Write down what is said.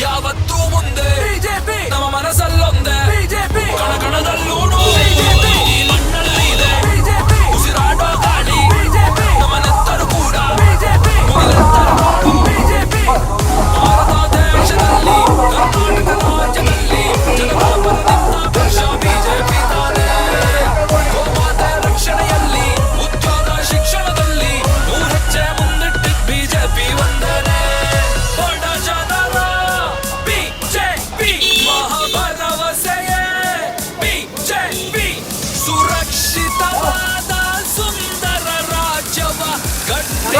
ಯಾವತ್ತೂ ಮುಂದೆ ನಮ್ಮ ಮನಸ್ಸಲ್ಲೊಂದೇ ಕಣಕಣದಲ್ಲೂ ಈ ಮಣ್ಣಲ್ಲಿದೆ ಉಸಿರಾಡೋ ಗಾಳಿ ನಮ್ಮ ನೆತ್ತರು ಕೂಡ ಭಾರತ ದೇಶದಲ್ಲಿ ಕರ್ನಾಟಕ ರಾಜ್ಯದಲ್ಲಿ ಜನತಾಪರ ನಿಂತ ಪಕ್ಷ ಬಿಜೆಪಿ ತಾನೇ. ಗೋಮಾತೆ ರಕ್ಷಣೆಯಲ್ಲಿ ಉದ್ಯೋಗ ಶಿಕ್ಷಣದಲ್ಲಿ 100 ಹೆಜ್ಜೆ ಮುಂದಿಟ್ಟಿದ್ ಬಿಜೆಪಿ ಒಂದೇನೆ. ಬಡ ಜನರ ಬಿಜೆಪಿ ಮಹಾಭರವಸೆಯೇ ಬಿಜೆಪಿ. ಸುರಕ್ಷಿತವಾದ ಸುಂದರ ರಾಜ್ಯವ ಕಟ್ಟಿದ